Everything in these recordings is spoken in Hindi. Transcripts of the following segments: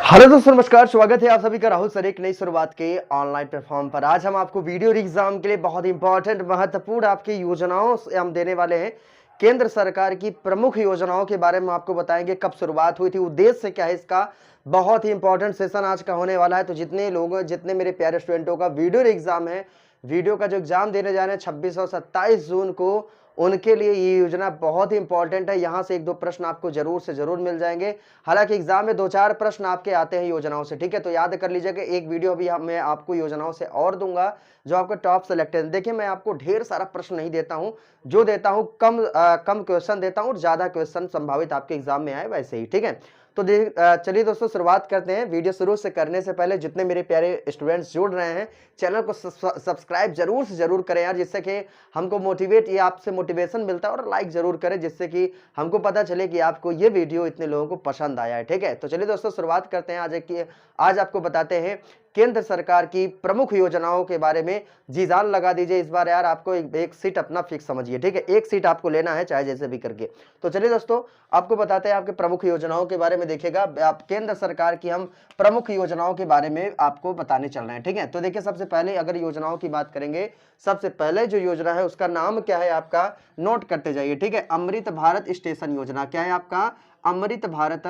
हेलो दोस्तों, नमस्कार। स्वागत है आप सभी का राहुल सर एक नई शुरुआत के ऑनलाइन प्लेटफॉर्म पर। आज हम आपको वीडियो एग्जाम के लिए बहुत इंपॉर्टेंट महत्वपूर्ण आपकी योजनाओं से हम देने वाले हैं। केंद्र सरकार की प्रमुख योजनाओं के बारे में आपको बताएंगे, कब शुरुआत हुई थी, उद्देश्य क्या है इसका। बहुत ही इंपॉर्टेंट सेशन आज का होने वाला है। तो जितने लोग, जितने मेरे प्यारे स्टूडेंटों का वीडियो एग्जाम है, वीडियो का जो एग्जाम देने जा रहे हैं 26 और 27 जून को, उनके लिए ये योजना बहुत ही इंपॉर्टेंट है। यहां से एक दो प्रश्न आपको जरूर से जरूर मिल जाएंगे। हालांकि एग्जाम में दो चार प्रश्न आपके आते हैं योजनाओं से, ठीक है। तो याद कर लीजिएगा, एक वीडियो अभी मैं आपको योजनाओं से और दूंगा जो आपका टॉप सेलेक्टेड। देखिए, मैं आपको ढेर सारा प्रश्न नहीं देता हूं, जो देता हूं कम क्वेश्चन देता हूं और ज्यादा क्वेश्चन संभावित आपके एग्जाम में आए वैसे ही, ठीक है। तो चलिए दोस्तों, शुरुआत करते हैं। वीडियो शुरू से करने से पहले जितने मेरे प्यारे स्टूडेंट्स जुड़ रहे हैं, चैनल को सब्सक्राइब जरूर से जरूर करें यार, जिससे कि हमको मोटिवेट, ये आपसे मोटिवेशन मिलता है। और लाइक जरूर करें, जिससे कि हमको पता चले कि आपको ये वीडियो इतने लोगों को पसंद आया है, ठीक है। तो चलिए दोस्तों, शुरुआत करते हैं। आज आपको बताते हैं केंद्र सरकार की प्रमुख योजनाओं के बारे में। जी जान लगा दीजिए इस बार यार, आपको एक सीट अपना फिक्स समझिए, ठीक है। एक सीट आपको लेना है, चाहे जैसे भी करके। तो चलिए दोस्तों, आपको बताते हैं आपके प्रमुख योजनाओं के बारे में। देखिएगा, आप केंद्र सरकार की हम प्रमुख योजनाओं के बारे में आपको बताने चल रहे हैं, ठीक है। तो देखिए, सबसे पहले अगर योजनाओं की बात करेंगे, सबसे पहले जो योजना है उसका नाम क्या है आपका, नोट करते जाइए, ठीक है। अमृत भारत स्टेशन योजना। क्या है आपका? अमृत भारत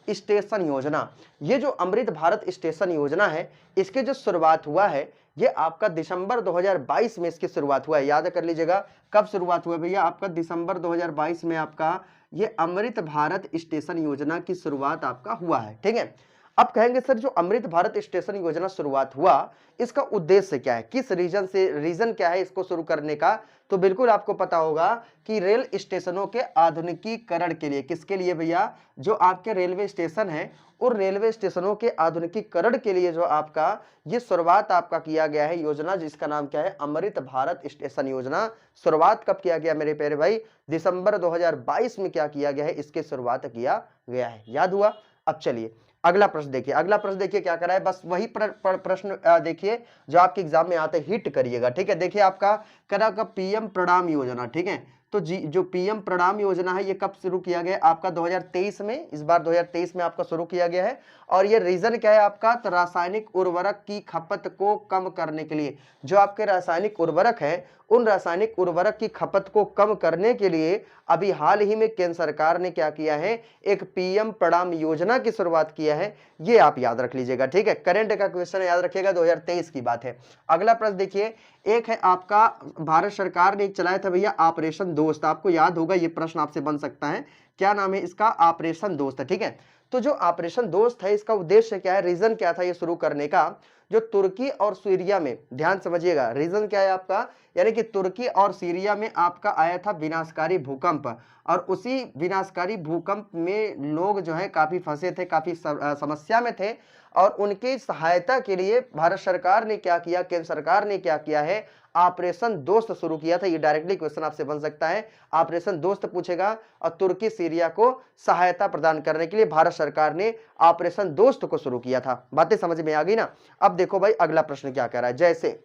स्टेशन योजना। ये जो अमृत भारत स्टेशन योजना है, इसके जो शुरुआत हुआ है, ये आपका दिसंबर 2022 में इसकी शुरुआत हुआ है। याद कर लीजिएगा, कब शुरुआत हुआ है भैया? आपका दिसंबर 2022 में आपका ये अमृत भारत स्टेशन योजना की शुरुआत आपका हुआ है, ठीक है। अब कहेंगे सर, जो अमृत भारत स्टेशन योजना शुरुआत हुआ, इसका उद्देश्य क्या है, किस रीजन क्या है इसको शुरू करने का? तो बिल्कुल आपको पता होगा कि रेल स्टेशनों के आधुनिकीकरण के लिए। किसके लिए भैया? जो आपके रेलवे स्टेशन है, और रेलवे स्टेशनों के आधुनिकीकरण के लिए जो आपका ये शुरुआत आपका किया गया है योजना, जिसका नाम क्या है? अमृत भारत स्टेशन योजना। शुरुआत कब किया गया मेरे प्यारे भाई? दिसंबर 2022 में क्या किया गया है, इसकी शुरुआत किया गया है। याद हुआ? अब चलिए अगला प्रश्न देखिए। अगला प्रश्न देखिए क्या करा है, बस वही प्रश्न देखिए जो आपके एग्जाम में आते, हिट करिएगा, ठीक है। देखिए, आपका करा का पीएम प्रणाम योजना, ठीक है। तो जी, जो पीएम प्रणाम योजना है, ये कब शुरू किया गया? आपका 2023 में, इस बार 2023 में आपका शुरू किया गया है। और ये रीजन क्या है आपका? तो रासायनिक उर्वरक की खपत को कम करने के लिए। जो आपके रासायनिक उर्वरक है, उन रासायनिक उर्वरक की खपत को कम करने के लिए अभी हाल ही में केंद्र सरकार ने क्या किया है? एक पीएम प्रणाम योजना की शुरुआत किया है। ये आप याद रख लीजिएगा, ठीक है। करंट का क्वेश्चन याद रखिएगा, 2023 की बात है। अगला प्रश्न देखिए, एक है आपका, भारत सरकार ने चलाया था भैया ऑपरेशन दोस्त। आपको याद होगा, ये प्रश्न आपसे बन सकता है। क्या नाम है इसका? ऑपरेशन दोस्त है, ठीक है। तो जो ऑपरेशन दोस्त है, इसका उद्देश्य क्या है, रीजन क्या था ये शुरू करने का? जो तुर्की और सीरिया में, ध्यान समझिएगा, रीजन क्या है आपका, यानी कि तुर्की और सीरिया में आपका आया था विनाशकारी भूकंप। और उसी विनाशकारी भूकंप में लोग जो है काफी फंसे थे, काफी समस्या में थे। और उनकी सहायता के लिए भारत सरकार ने क्या किया, केंद्र सरकार ने क्या किया है? ऑपरेशन दोस्त शुरू किया था। ये डायरेक्टली क्वेश्चन आपसे बन सकता है। ऑपरेशन दोस्त पूछेगा, और तुर्की सीरिया को सहायता प्रदान करने के लिए भारत सरकार ने ऑपरेशन दोस्त को शुरू किया था। बातें समझ में आ गई ना? अब देखो भाई, अगला प्रश्न क्या कह रहा है। जैसे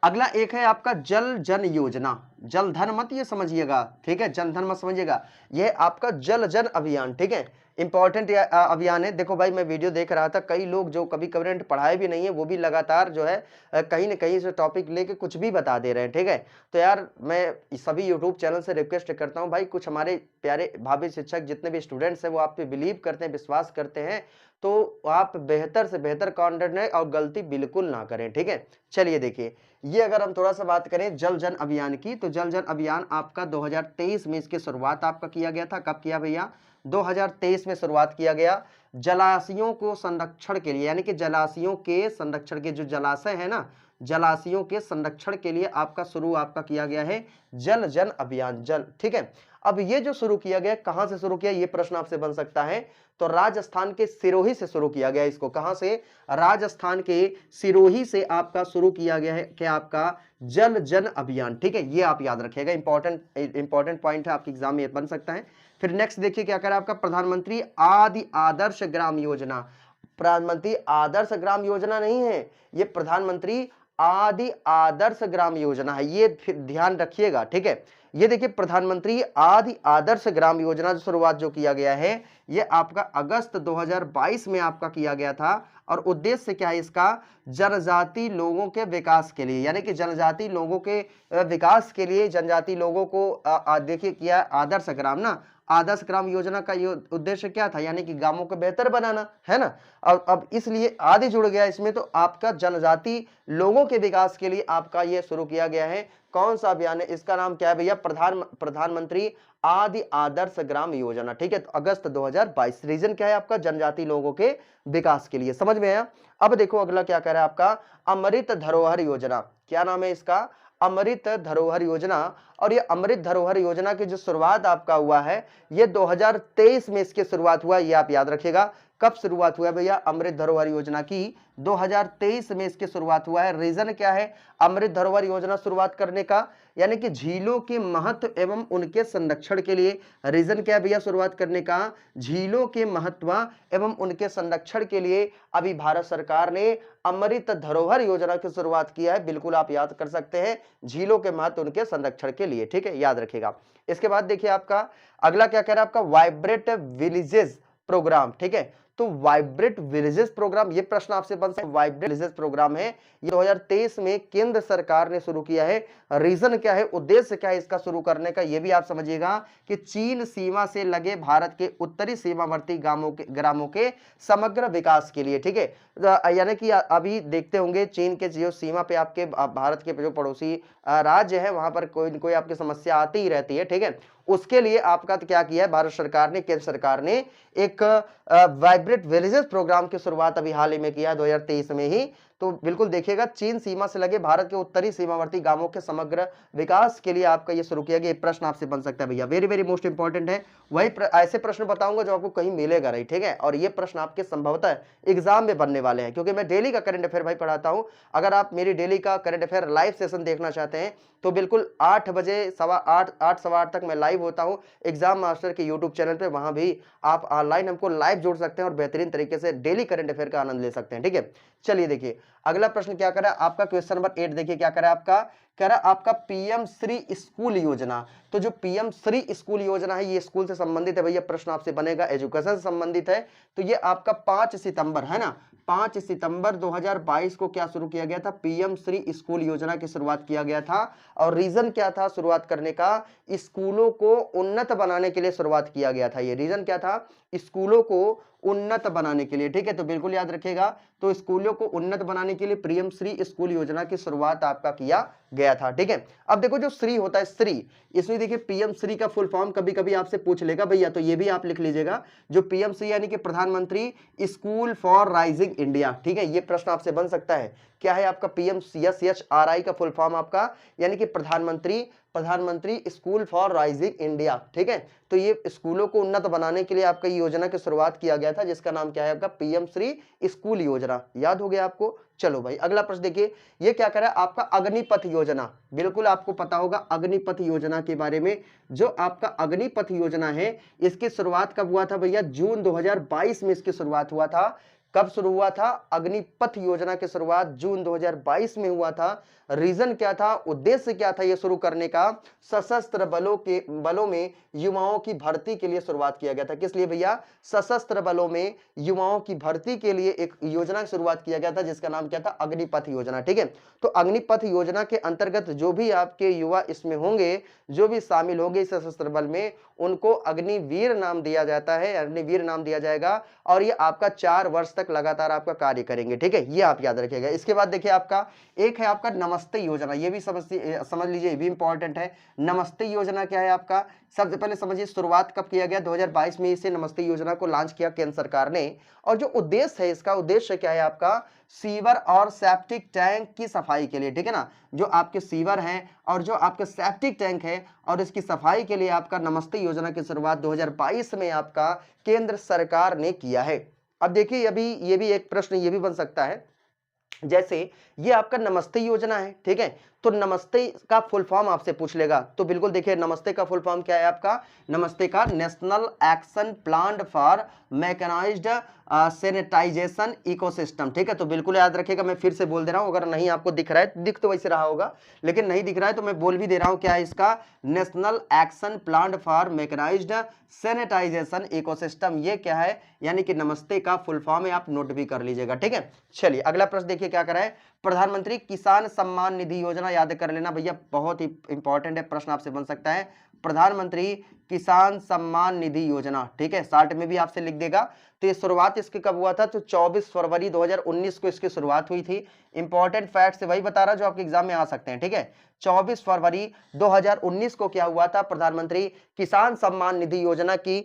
अगला एक है आपका जल जन योजना। जल धन मत ये समझिएगा, ठीक है, जन धन मत समझिएगा। ये आपका जल जन अभियान, ठीक है, इंपॉर्टेंट अभियान है। देखो भाई, मैं वीडियो देख रहा था, कई लोग जो कभी करंट पढ़ाए भी नहीं है, वो भी लगातार जो है कहीं ना कहीं से टॉपिक लेके कुछ भी बता दे रहे हैं, ठीक है। तो यार, मैं सभी यूट्यूब चैनल से रिक्वेस्ट करता हूं भाई, कुछ हमारे प्यारे भावी शिक्षक जितने भी स्टूडेंट्स हैं, वो आप पे बिलीव करते हैं, विश्वास करते हैं, तो आप बेहतर से बेहतर कंटेंट है और गलती बिल्कुल ना करें, ठीक है। चलिए देखिए, ये अगर हम थोड़ा सा बात करें जल जन अभियान की, तो जल जन अभियान आपका 2023 में इसकी शुरुआत आपका किया गया था। कब किया भैया? 2023 में शुरुआत किया गया। जलाशयों को संरक्षण के लिए, यानी कि जलाशयों के संरक्षण के, जो जलाशय है ना, जलाशयों के संरक्षण के लिए आपका शुरू आपका किया गया है जल जन अभियान, जल, ठीक है। अब ये जो शुरू किया गया, कहां से शुरू किया, ये प्रश्न आपसे बन सकता है। तो राजस्थान के सिरोही से शुरू किया गया इसको। कहां से? राजस्थान के सिरोही से आपका शुरू किया गया है क्या आपका जल जन अभियान, ठीक है। ये आप याद रखिएगा, इंपॉर्टेंट पॉइंट है, आपके एग्जाम में बन सकता है। फिर नेक्स्ट देखिए क्या करा आपका, प्रधानमंत्री आदि आदर्श ग्राम योजना। प्रधानमंत्री आदर्श ग्राम योजना नहीं है, ये प्रधानमंत्री आदि आदर्श ग्राम योजना है, ये फिर ध्यान रखिएगा, ठीक है। ये देखिए प्रधानमंत्री आदि आदर्श ग्राम योजना जो शुरुआत जो किया गया है, ये आपका अगस्त 2022 में आपका किया गया था। और उद्देश्य क्या है इसका? जनजाति लोगों के विकास के लिए, यानी कि जनजाति लोगों के विकास के लिए, जनजाति लोगों को देखिए किया आदर्श ग्राम ना, आदर्श ग्राम योजना का ये उद्देश्य क्या था? यानी कि गांवों को बेहतर बनाना, है ना। अब इसलिए आदि जुड़ गया इसमें, तो आपका जनजाति लोगों के विकास के लिए आपका ये शुरू किया गया है। कौन सा अभियान है? इसका नाम क्या है भैया? प्रधानमंत्री आदि आदर्श ग्राम योजना, ठीक है। तो अगस्त 2022, रीजन क्या है आपका? जनजाति लोगों के विकास के लिए। समझ में आया? अब देखो अगला क्या कह रहा है आपका, अमृत धरोहर योजना। क्या नाम है इसका? अमृत धरोहर योजना। और ये अमृत धरोहर योजना की जो शुरुआत आपका हुआ है, ये 2023 में इसकी शुरुआत हुआ, ये आप याद रखिएगा। कब शुरुआत हुआ है भैया अमृत धरोहर योजना की? 2023 में इसकी शुरुआत हुआ है। रीजन क्या है अमृत धरोहर योजना शुरुआत करने का? यानी कि झीलों के महत्व एवं उनके संरक्षण के लिए। रीजन क्या है भैया शुरुआत करने का? झीलों के महत्व एवं उनके संरक्षण के लिए अभी भारत सरकार ने अमृत धरोहर योजना की शुरुआत किया है। बिल्कुल आप याद कर सकते हैं, झीलों के महत्व उनके संरक्षण के लिए, ठीक है, याद रखिएगा। इसके बाद देखिए आपका अगला क्या कह रहा है आपका, वाइब्रेट विलेजेस प्रोग्राम, ठीक है। तो वाइब्रेट विलेजेस प्रोग्राम, ये प्रश्न आपसे बन सकता है। वाइब्रेट विलेजेस प्रोग्राम है, ये 2023 में केंद्र सरकार ने शुरू किया है। रीजन क्या है, उद्देश्य क्या है इसका शुरू करने का, ये भी आप समझिएगा कि चीन सीमा से लगे भारत के उत्तरी सीमावर्ती ग्रामों के समग्र विकास के लिए, ठीक है। यानी कि अभी देखते होंगे चीन के जो सीमा पे आपके भारत के जो पड़ोसी राज्य है, वहां पर कोई न कोई आपकी समस्या आती ही रहती है, ठीक है। उसके लिए आपका क्या किया है भारत सरकार ने, केंद्र सरकार ने एक वाइब्रेट विलेजेस प्रोग्राम की शुरुआत अभी हाल ही में किया है 2023 में ही। तो बिल्कुल देखिएगा, चीन सीमा से लगे भारत के उत्तरी सीमावर्ती गांवों के समग्र विकास के लिए आपका ये शुरू किया गया। प्रश्न आपसे बन सकता है भैया, वेरी वेरी मोस्ट इंपॉर्टेंट है। वही ऐसे प्रश्न बताऊंगा जो आपको कहीं मिलेगा नहीं, ठीक है। और ये प्रश्न आपके संभवतः एग्जाम में बनने वाले हैं, क्योंकि मैं डेली का करंट अफेयर भाई पढ़ाता हूं। अगर आप मेरी डेली का करंट अफेयर लाइव सेशन देखना चाहते हैं तो बिल्कुल 8 बजे, सवा 8 तक मैं लाइव होता हूं एग्जाम मास्टर के यूट्यूब चैनल पे। वहां भी आप ऑनलाइन हमको लाइव जोड़ सकते हैं और बेहतरीन तरीके से डेली करंट अफेयर का आनंद ले सकते हैं, ठीक है। चलिए देखिए अगला प्रश्न क्या कर रहा है आपका, क्वेश्चन नंबर 8 देखिए क्या कर रहा है आपका, कह रहा है आपका पीएम श्री स्कूल योजना। तो जो पीएम श्री स्कूल योजना है, ये स्कूल से संबंधित है भैया, प्रश्न आपसे बनेगा, एजुकेशन से संबंधित है। तो ये आपका 5 सितंबर है ना, 5 सितंबर 2022 को क्या शुरू किया गया था, पीएम श्री स्कूल योजना की शुरुआत किया गया था। और रीजन क्या था शुरुआत करने का, स्कूलों को उन्नत बनाने के लिए शुरुआत किया गया था। ये रीजन क्या था, स्कूलों को उन्नत बनाने के लिए, ठीक है। तो बिल्कुल याद रखिएगा, तो स्कूलों को उन्नत बनाने के लिए पीएम श्री स्कूल योजना की शुरुआत आपका किया गया था, ठीक है। अब देखो जो श्री होता है, श्री, इसमें देखिए पीएम श्री का फुल फॉर्म कभी कभी आपसे पूछ लेगा भैया, तो ये भी आप लिख लीजिएगा, जो पीएम श्री यानी कि प्रधानमंत्री स्कूल फॉर राइजिंग इंडिया, ठीक है। ये प्रश्न आपसे बन सकता है, क्या है आपका पीएम SHRI का फुल फॉर्म आपका, यानी कि प्रधानमंत्री स्कूल फॉर राइजिंग इंडिया, ठीक है। तो ये स्कूलों को उन्नत बनाने के लिए आपका योजना की शुरुआत किया गया था, जिसका नाम क्या है आपका, पीएम श्री स्कूल योजना। याद हो गया आपको? चलो भाई अगला प्रश्न देखिए, ये क्या कर रहा है आपका, अग्निपथ योजना। बिल्कुल आपको पता होगा अग्निपथ योजना के बारे में। जो आपका अग्निपथ योजना है, इसकी शुरुआत कब हुआ था भैया, जून 2022 में इसकी शुरुआत हुआ था। कब शुरू हुआ था, अग्निपथ योजना की शुरुआत जून 2022 में हुआ था। रीजन क्या था, उद्देश्य क्या था ये शुरू करने का, सशस्त्र बलों में युवाओं की भर्ती के लिए शुरुआत किया गया था। किस लिए भैया, सशस्त्र बलों में युवाओं की भर्ती के लिए एक योजना की शुरुआत किया गया था, जिसका नाम क्या था, अग्निपथ योजना, ठीक है। तो अग्निपथ योजना के अंतर्गत जो भी आपके युवा इसमें होंगे, जो भी शामिल होंगे इस सशस्त्र बल में, उनको अग्निवीर नाम दिया जाता है, अग्निवीर नाम दिया जाएगा। और ये आपका 4 वर्ष तक लगातार आपका कार्य करेंगे, ठीक है, ये आप याद रखिएगा। इसके बाद देखिए आपका एक है आपका नमस्ते योजना, ये भी समझ लीजिए, ये भी इंपॉर्टेंट है। नमस्ते योजना क्या है आपका, सबसे पहले समझिए शुरुआत कब किया गया, 2022 में इसे नमस्ते योजना को लॉन्च किया केंद्र सरकार ने। और जो उद्देश्य है इसका, उद्देश्य क्या है आपका, सीवर और सेप्टिक टैंक की सफाई के लिए, ठीक है ना। जो आपके सीवर हैं और जो आपके सेप्टिक टैंक है और इसकी सफाई के लिए आपका नमस्ते योजना की शुरुआत 2022 में आपका केंद्र सरकार ने किया है। अब देखिए अभी ये भी एक प्रश्न ये भी बन सकता है, जैसे ये आपका नमस्ते योजना है, ठीक है। तो नमस्ते का फुल फॉर्म आपसे पूछ लेगा। तो बिल्कुल देखिए, नमस्ते का फुल फॉर्म क्या है आपका? नमस्ते का national action plan for mechanised sanitisation ecosystem. ठीक है, तो बिल्कुल याद रखिएगा, मैं फिर से बोल दे रहा हूं, अगर नहीं आपको दिख रहा है, दिख तो वैसे रहा होगा लेकिन नहीं दिख रहा है तो मैं बोल भी दे रहा हूं, क्या है इसका? National action plan for mechanised sanitisation ecosystem. ये क्या है? यानी कि नमस्ते का फुल फॉर्म है, आप नोट भी कर लीजिएगा। ठीक है, चलिए अगला प्रश्न देखिए क्या करा है। प्रधानमंत्री किसान सम्मान निधि योजना, याद कर लेना भैया, बहुत ही इंपॉर्टेंट है, प्रश्न आपसे बन सकता है। प्रधानमंत्री किसान सम्मान निधि योजना, ठीक है, शॉर्ट में भी आपसे लिख देगा। तो ये शुरुआत इसकी कब हुआ था? तो 24 फरवरी 2019 को इसकी शुरुआत हुई थी। इंपॉर्टेंट फैक्ट से वही बता रहा जो आपके एग्जाम में आ सकते हैं। ठीक है, 24 फरवरी 2019 को क्या हुआ था? प्रधानमंत्री किसान सम्मान निधि योजना की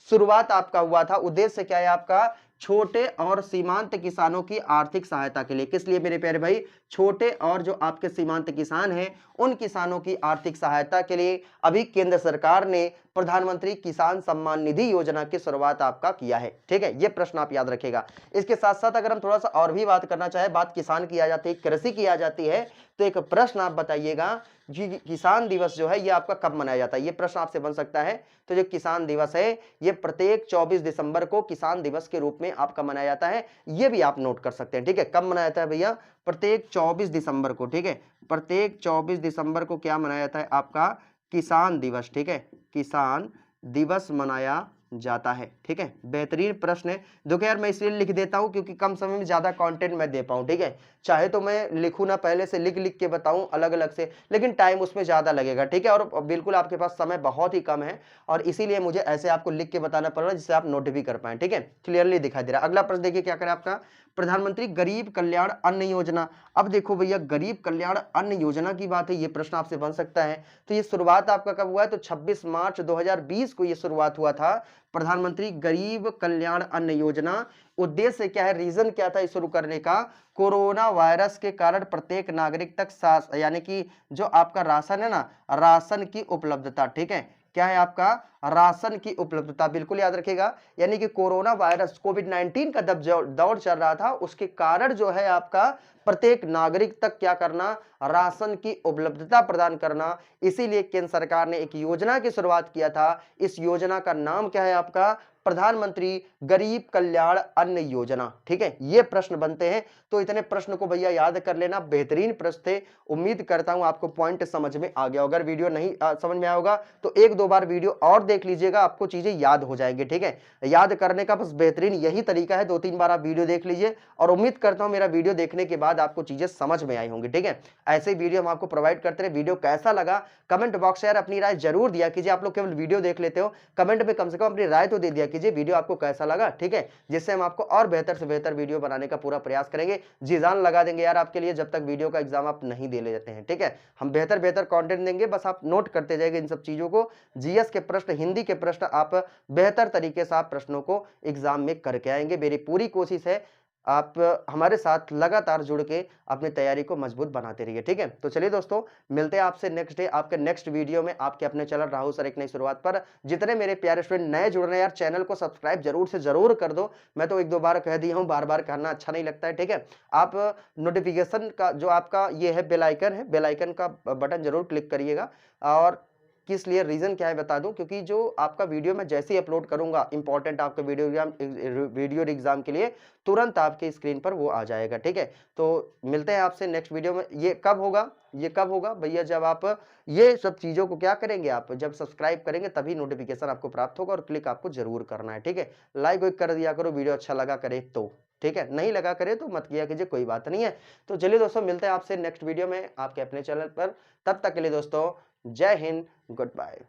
शुरुआत आपका हुआ था। उद्देश्य क्या है आपका? छोटे और सीमांत किसानों की आर्थिक सहायता के लिए। किस लिए मेरे प्यारे भाई? छोटे और जो आपके सीमांत किसान हैं उन किसानों की आर्थिक सहायता के लिए अभी केंद्र सरकार ने प्रधानमंत्री किसान सम्मान निधि योजना की शुरुआत आपका किया है। ठीक है, ये प्रश्न आप याद रखेगा। इसके साथ साथ अगर हम थोड़ा सा और भी बात करना चाहे, बात किसान की आ जाती है, कृषि की आ जाती है, तो एक प्रश्न आप बताइएगा जी, किसान दिवस जो है ये आपका कब मनाया जाता है? ये प्रश्न आपसे बन सकता है। तो जो किसान दिवस है ये प्रत्येक 24 दिसंबर को किसान दिवस के रूप में आपका मनाया जाता है। ये भी आप नोट कर सकते हैं। ठीक है, कब मनाया जाता है भैया? प्रत्येक 24 दिसंबर को। ठीक है, प्रत्येक 24 दिसंबर को क्या मनाया जाता है आपका? किसान दिवस। ठीक है, किसान दिवस मनाया जाता है। ठीक है, बेहतरीन प्रश्न है। देखो यार, मैं इसलिए लिख देता हूं क्योंकि कम समय में ज्यादा कंटेंट मैं दे पाऊं। ठीक है, चाहे तो मैं लिखूं ना, पहले से लिख लिख के बताऊं अलग अलग से, लेकिन टाइम उसमें ज्यादा लगेगा। ठीक है, और बिल्कुल आपके पास समय बहुत ही कम है और इसीलिए मुझे ऐसे आपको लिख के बताना पड़ रहा है जिससे आप नोट भी कर पाए। ठीक है, क्लियरली दिखाई दे रहा है। अगला प्रश्न देखिए क्या करें आपका? प्रधानमंत्री गरीब कल्याण अन्न योजना। अब देखो भैया, गरीब कल्याण अन्न योजना की बात है, ये प्रश्न आपसे बन सकता है। तो ये शुरुआत आपका कब हुआ है? तो 26 मार्च 2020 को ये शुरुआत हुआ था, प्रधानमंत्री गरीब कल्याण अन्न योजना। उद्देश्य क्या है, रीजन क्या था इस शुरू करने का? कोरोना वायरस के कारण प्रत्येक नागरिक तक यानी कि जो आपका राशन है ना, राशन की उपलब्धता। ठीक है, क्या है आपका? राशन की उपलब्धता, बिल्कुल याद रखिएगा। यानी कि कोरोना वायरस कोविड-19 का दौर चल रहा था, उसके कारण जो है आपका प्रत्येक नागरिक तक क्या करना? राशन की उपलब्धता प्रदान करना। इसीलिए केंद्र सरकार ने एक योजना की शुरुआत किया था। इस योजना का नाम क्या है आपका? प्रधानमंत्री गरीब कल्याण अन्न योजना। ठीक है, ये प्रश्न बनते हैं। तो इतने प्रश्न को भैया याद कर लेना, बेहतरीन प्रश्न थे। उम्मीद करता हूं आपको पॉइंट समझ में आ गया। अगर वीडियो नहीं समझ में आया होगा तो एक दो बार वीडियो और देख लीजिएगा, आपको चीजें याद हो जाएंगी। ठीक है, याद करने का बस बेहतरीन यही तरीका है, 2-3 बार आप वीडियो देख लीजिए और उम्मीद करता हूं मेरा वीडियो देखने के बाद आपको चीजें समझ में आई होंगी। ठीक है, ऐसे वीडियो हम आपको प्रोवाइड करते रहे। वीडियो कैसा लगा कमेंट बॉक्स यार अपनी राय जरूर दिया कीजिए। आप लोग केवल वीडियो देख लेते हो, कमेंट में कम से कम अपनी राय तो दे दिया कीजिए, वीडियो आपको कैसा लगा। ठीक है, जिससे हम आपको और बेहतर से बेहतर वीडियो बनाने का पूरा प्रयास करेंगे। जी जान लगा देंगे यार आपके लिए, जब तक वीडियो का एग्जाम आप नहीं दे लेते हैं। ठीक है, हम बेहतर बेहतर कंटेंट देंगे, बस आप नोट करते जाइए इन सब चीजों को। जीएस के प्रश्न, हिंदी के प्रश्न आप बेहतर तरीके से आप प्रश्नों को एग्जाम में करके आएंगे। मेरी पूरी कोशिश है आप हमारे साथ लगातार जुड़ के अपनी तैयारी को मजबूत बनाते रहिए। ठीक है, तो चलिए दोस्तों, मिलते हैं आपसे नेक्स्ट डे आपके नेक्स्ट वीडियो में, आपके अपने चैनल राहुल सर एक नई शुरुआत पर। जितने मेरे प्यारे स्टूडेंट नए जुड़ रहे हैं यार, चैनल को सब्सक्राइब जरूर से जरूर कर दो। मैं तो एक दो बार कह दिया हूं, बार बार कहना अच्छा नहीं लगता है। ठीक है, आप नोटिफिकेशन का जो आपका ये है बेल आइकन है, बेल आइकन का बटन जरूर क्लिक करिएगा। और किस लिए, रीजन क्या है बता दूं, क्योंकि जो आपका वीडियो मैं जैसे ही अपलोड करूंगा इंपॉर्टेंट आपका वीडियो एग्जाम के लिए, तुरंत आपके स्क्रीन पर वो आ जाएगा। ठीक है, तो मिलते हैं आपसे नेक्स्ट वीडियो में। ये कब होगा? ये कब होगा भैया? जब आप ये सब चीजों को क्या करेंगे, आप जब सब्सक्राइब करेंगे तभी नोटिफिकेशन आपको प्राप्त होगा, और क्लिक आपको जरूर करना है। ठीक है, लाइक वाइक कर दिया करो, वीडियो अच्छा लगा करे तो। ठीक है, नहीं लगा करे तो मत किया कीजिए, कोई बात नहीं है। तो चलिए दोस्तों, मिलते हैं आपसे नेक्स्ट वीडियो में आपके अपने चैनल पर। तब तक के लिए दोस्तों, जय हिंद, गुड बाय।